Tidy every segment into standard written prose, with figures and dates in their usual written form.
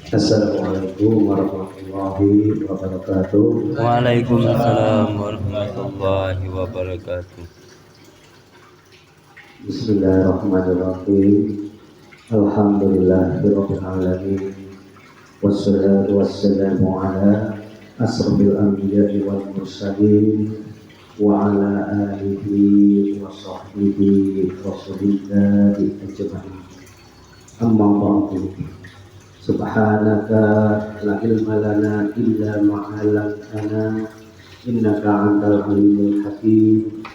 Assalamualaikum warahmatullahi wabarakatuh. Waalaikumsalam warahmatullahi wabarakatuh. Bismillahirrahmanirrahim. Alhamdulillahirabbil alamin. Wassalatu wassalamu ala asrofil anbiya'i wal mursalin wa ala alihi wa sahbihi rasulillahi ajma'in. Amma ba'du. Subhanaka la ilma lana illa ma 'allamtana innaka antal alimul hakim.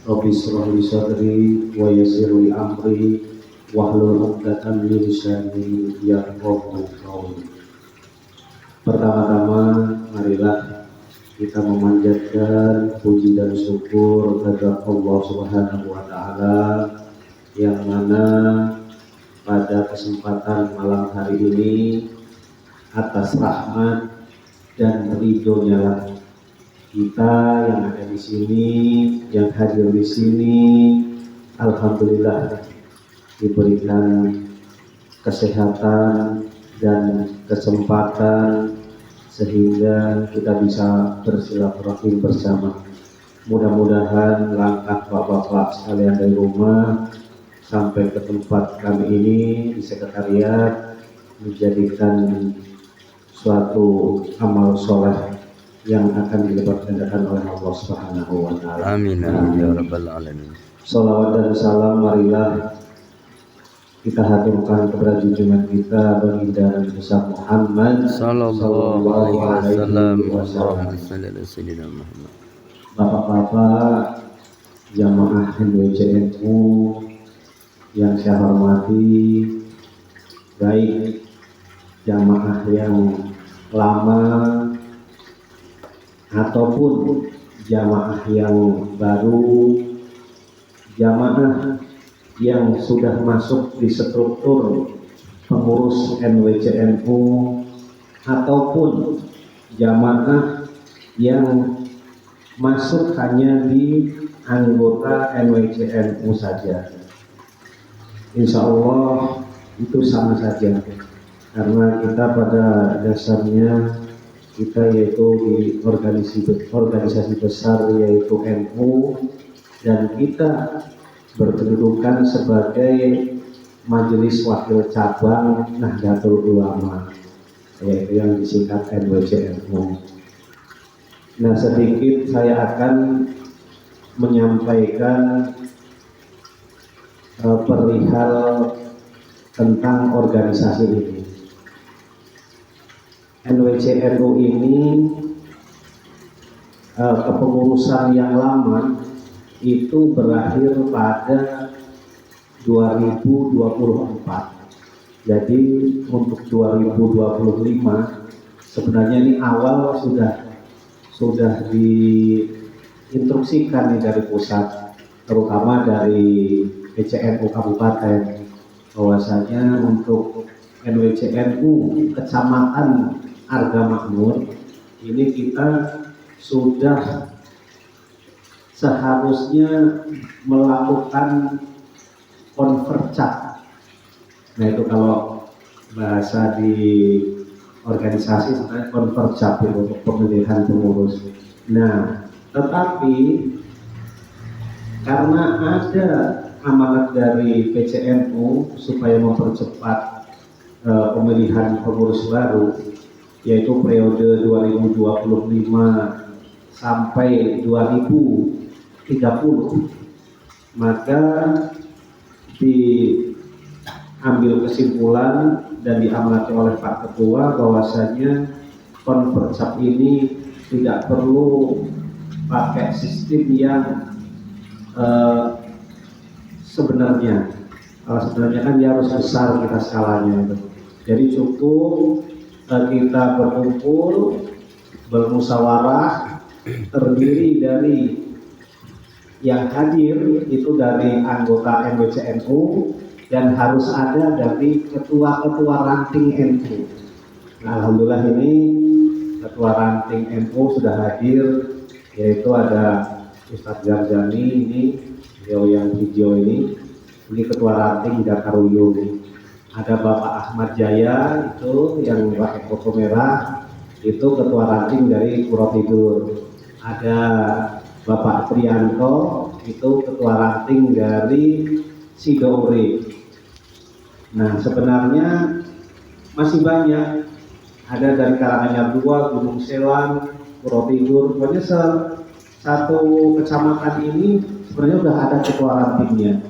Rabbi shrah li sadri wa yassir li amri wahlul 'uqdatam min lisani yafqahu qawli. Pertama-tama marilah kita memanjatkan puji dan syukur kepada Allah Subhanahu wa taala yang mana pada kesempatan malam hari ini atas rahmat dan ridhonya lah kita yang ada di sini, yang hadir di sini, alhamdulillah diberikan kesehatan dan kesempatan sehingga kita bisa bersilaturahim bersama. Mudah-mudahan langkah bapak-bapak sekalian dari rumah sampai ke tempat kami ini di sekretariat menjadikan suatu amal soleh yang akan dilipat gandakan oleh Allah Subhanahu wa taala. Amin ya rabbal alamin. Salawat dan salam marilah kita haturkan kepada junjungan kita baginda Nabi besar Muhammad sallallahu alaihi wasallam. Allahumma shalli ala sayyidina Muhammad. Bapak-bapak jamaah NWCNU yang saya hormati, baik jamaah yang lama ataupun jamaah yang baru, jamaah yang sudah masuk di struktur pengurus NWCNU ataupun jamaah yang masuk hanya di anggota NWCNU saja. Insya Allah itu sama saja, karena kita pada dasarnya kita yaitu di organisasi besar yaitu NU, dan kita berkedudukan sebagai Majelis Wakil Cabang Nahdlatul Ulama, yaitu yang disingkat NWCNU. Nah, sedikit saya akan menyampaikan perihal tentang organisasi ini. NWCNU ini kepengurusan yang lama itu berakhir pada 2024. Jadi untuk 2025 sebenarnya ini awal sudah diinstruksikan nih dari pusat, terutama dari PCNU Kabupaten, bahwasanya untuk NWCNU Kecamatan Arga Makmur ini kita sudah seharusnya melakukan konvercap. Nah, itu kalau bahasa di organisasi sebenarnya konvercap untuk pemilihan pengurus. Nah, tetapi karena ada amanat dari PCNU supaya mempercepat pemilihan pengurus baru, yaitu periode 2025 sampai 2030, maka diambil kesimpulan dan diamanati oleh Pak Ketua bahwasanya konvercap ini tidak perlu pakai sistem yang sebenarnya kan dia harus besar kita skalanya itu. Jadi cukup kita berkumpul bermusyawarah, terdiri dari yang hadir itu dari anggota NWCNU dan harus ada dari ketua-ketua ranting NU. Nah, alhamdulillah ini ketua ranting NU sudah hadir, yaitu ada Ustadz Garzani, ini beliau yang video ini ketua ranting Dakaruyo. Ada Bapak Ahmad Jaya itu yang pakai koko merah, itu ketua ranting dari Puro Tidur. Ada Bapak Trianto, itu ketua ranting dari Sidoure. Nah, sebenarnya masih banyak, ada dari Karanganyar 2, Gunung Selang, Puro Tidur. Pokoknya satu kecamatan ini sebenarnya sudah ada ketua rantingnya.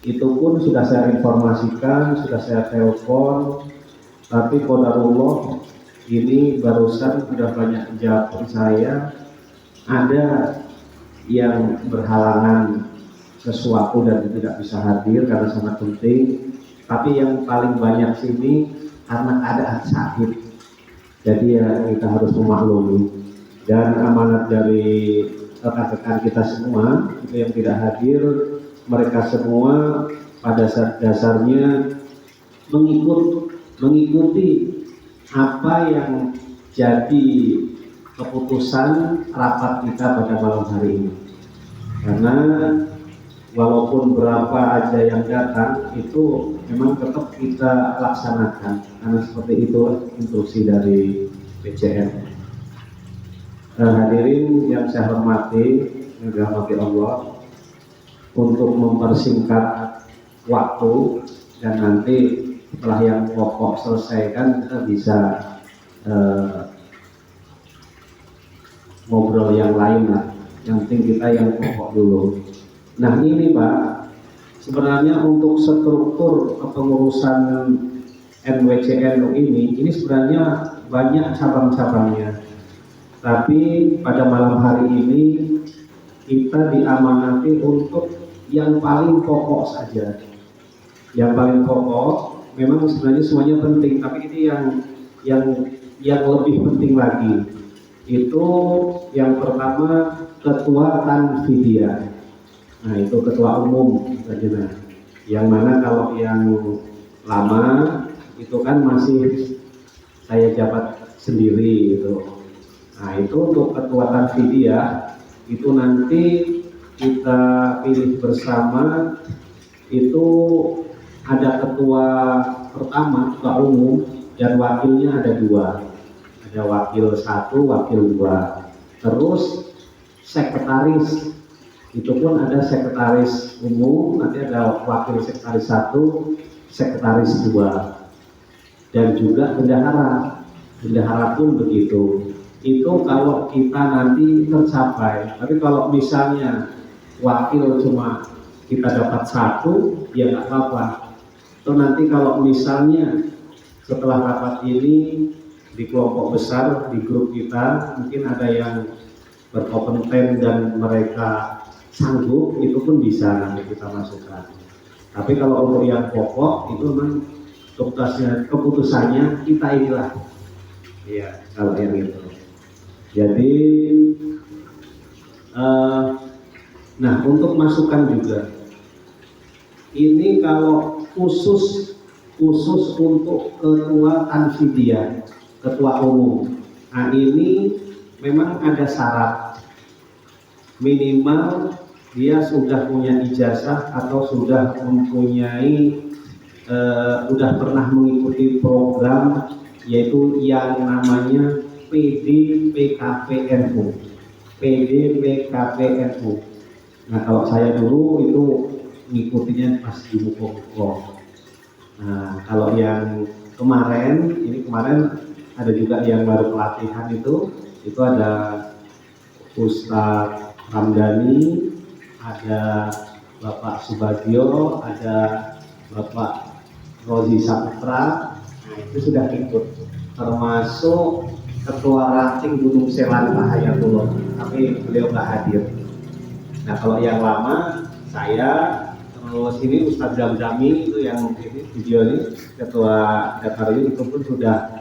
Itu pun sudah saya informasikan, sudah saya telepon, tapi qadarullah ini barusan sudah banyak japri saya, ada yang berhalangan sesuatu dan tidak bisa hadir karena sangat penting. Tapi yang paling banyak sini karena ada sakit, jadi ya kita harus memaklumi. Dan amanat dari rekan-rekan kita semua itu yang tidak hadir, mereka semua pada dasarnya mengikuti apa yang jadi keputusan rapat kita pada malam hari ini. Karena walaupun berapa aja yang datang itu memang tetap kita laksanakan, karena seperti itu instruksi dari PCN. Hadirin yang saya hormati, yang dirahmati Allah, untuk mempersingkat waktu dan nanti setelah yang pokok selesai kan kita bisa ngobrol yang lain lah. Yang penting kita yang pokok dulu. Nah ini Pak, sebenarnya untuk struktur kepengurusan NWCNU ini sebenarnya banyak cabang-cabangnya. Tapi pada malam hari ini kita diamanati untuk yang paling pokok saja. Yang paling pokok memang sebenarnya semuanya penting, tapi ini yang lebih penting lagi. Itu yang pertama ketua Tanfidia. Nah itu ketua umum saja. Yang mana kalau yang lama itu kan masih saya jabat sendiri gitu. Nah itu untuk ketua Tanfidia itu nanti kita pilih bersama. Itu ada ketua pertama, ketua umum, dan wakilnya ada 2. Ada wakil 1, wakil 2. Terus sekretaris, itu pun ada sekretaris umum, nanti ada wakil sekretaris 1, sekretaris 2. Dan juga bendahara pun begitu. Itu kalau kita nanti tercapai. Tapi kalau misalnya wakil cuma kita dapat 1, ya nggak apa-apa. Atau nanti kalau misalnya setelah rapat ini di kelompok besar, di grup kita, mungkin ada yang berkompeten dan mereka sanggup, itu pun bisa nanti kita masukkan. Tapi kalau untuk yang pokok, itu memang keputusannya kita inilah. Iya, kalau yang itu. Jadi, nah untuk masukan juga, ini kalau khusus untuk ketua Tanfidia, ketua umum. Nah ini memang ada syarat, minimal dia sudah punya ijazah atau sudah mempunyai, sudah pernah mengikuti program yaitu yang namanya PDPKPNU. PDPKPNU. Nah kalau saya dulu itu ngikutinya pas di buku-buku. Nah kalau yang kemarin ada juga yang baru pelatihan itu ada Ustadz Ramdhani, ada Bapak Subagio, ada Bapak Rozi Saputra. Nah itu sudah ikut, termasuk ketua ranting Gunung Selang Bahayatullah, tapi beliau nggak hadir. Nah kalau yang lama saya, terus ini Ustadz Jamjami itu yang ini video ini ketua daftar ini itu pun sudah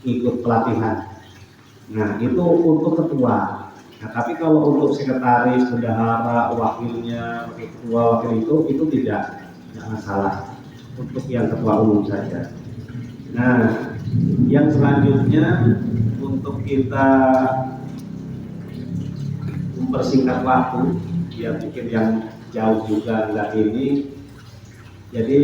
ikut pelatihan. Nah itu untuk ketua. Nah tapi kalau untuk sekretaris, bendahara, wakilnya, ketua wakil itu tidak masalah, untuk yang ketua umum saja. Nah yang selanjutnya untuk kita mempersingkat waktu, ya mungkin yang jauh juga enggak ini. Jadi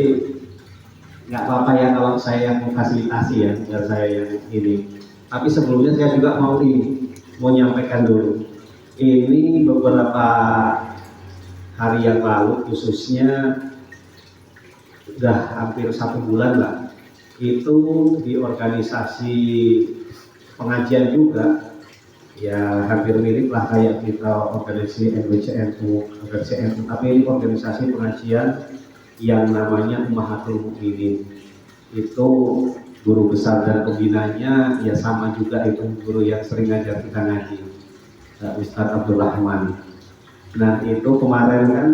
nggak apa-apa ya kalau saya yang memfasilitasi ya, biar saya yang ini. Tapi sebelumnya saya juga mau nyampaikan dulu. Ini beberapa hari yang lalu, khususnya udah hampir 1 bulan lah, itu di organisasi pengajian juga, ya hampir mirip lah kayak kita organisasi NWCNU, tapi ini organisasi pengajian yang namanya Ummahatul Mukminin. Itu guru besar dan pembinanya ya sama juga, itu guru yang sering ngajar kita ngaji, Ustadz Abdul Rahman. Nah itu kemarin kan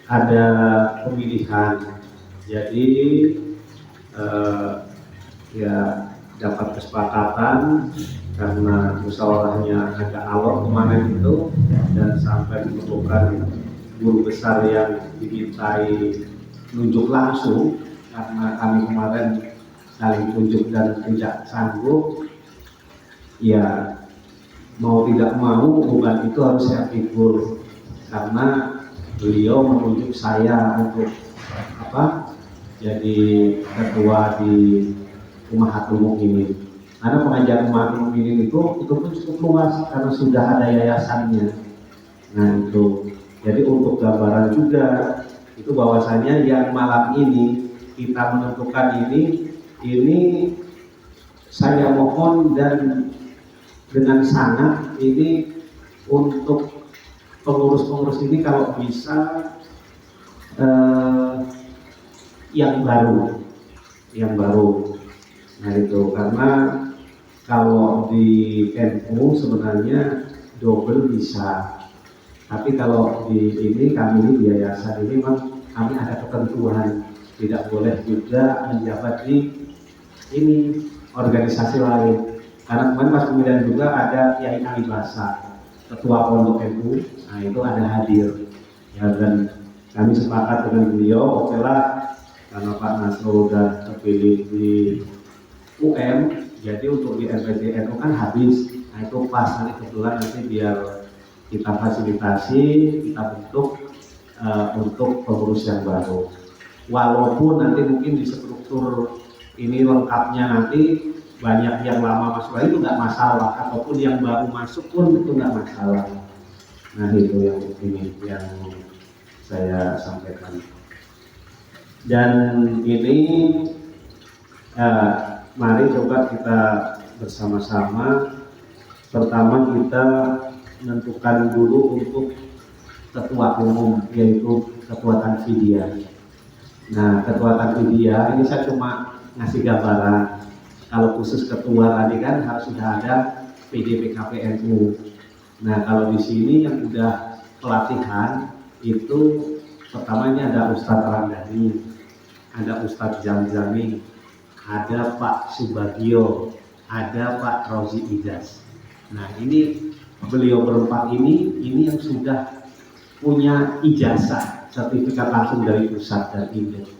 ada pemilihan, jadi ya dapat kesepakatan karena musyawarahnya agak alot kemarin itu, dan sampai menemukan guru besar yang dimintai nunjuk langsung karena kami kemarin saling tunjuk dan tidak sanggup. Ya mau tidak mau hubungan itu harus saya pikul, karena beliau menunjuk saya untuk jadi ketua di Ummahatul Mukminin. Karena pengajian Ummahatul Mukminin itu pun cukup luas karena sudah ada yayasannya. Nah itu, jadi untuk gambaran juga itu bahwasanya yang malam ini kita menentukan ini saya mohon dan dengan sangat ini untuk pengurus-pengurus ini kalau bisa yang baru. Nah itu karena kalau di NU sebenarnya double bisa, tapi kalau di ini kami di yayasan ini memang kami ada ketentuan, tidak boleh juga menjabat di ini organisasi lain. Karena kemarin pas pemilihan juga ada Kiai Ali Basa, ketua pondok NU, nah itu ada hadir ya, dan kami sepakat dengan beliau, oke lah, karena Pak Nasrul sudah terpilih di UM, jadi untuk di RPJ NU kan habis. Nah itu pas, nanti kebetulan nanti biar kita fasilitasi, kita bentuk untuk pengurus yang baru. Walaupun nanti mungkin di struktur ini lengkapnya nanti banyak yang lama masuk lagi, itu nggak masalah, ataupun yang baru masuk pun itu nggak masalah. Nah itu yang ini yang saya sampaikan. Dan ini mari coba kita bersama-sama. Pertama kita menentukan dulu untuk ketua umum, yaitu ketua Tanfidiyah. Nah ketua Tanfidiyah ini saya cuma ngasih gambaran. Kalau khusus ketua tadi kan harus sudah ada PDPKPNU. Nah kalau di sini yang udah pelatihan itu pertamanya ada Ustadz Randani, ada Ustadz Jamzami, ada Pak Subagio, ada Pak Rozi Ijaz. Nah ini beliau berempat ini yang sudah punya ijazah sertifikat langsung dari pusat dan induk.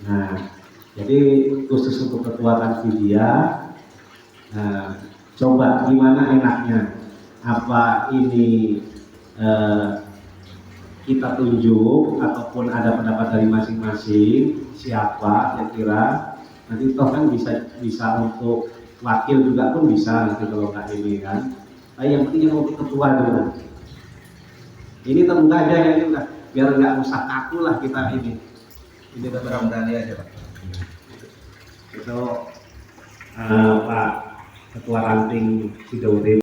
Nah jadi khusus untuk ketua Tanfidiyah, coba gimana enaknya, apa ini kita tunjuk ataupun ada pendapat dari masing-masing, siapa kira-kira, nanti toh kan bisa untuk wakil juga pun bisa nanti kalau nggak ini kan. Nah, yang penting yang untuk ketua dulu. Ini terbuka aja ya, ini udah biar nggak usah kaku lah kita ini. Ini ketua Dani aja Pak. Itu Pak Ketua Ranting Sidoarjo.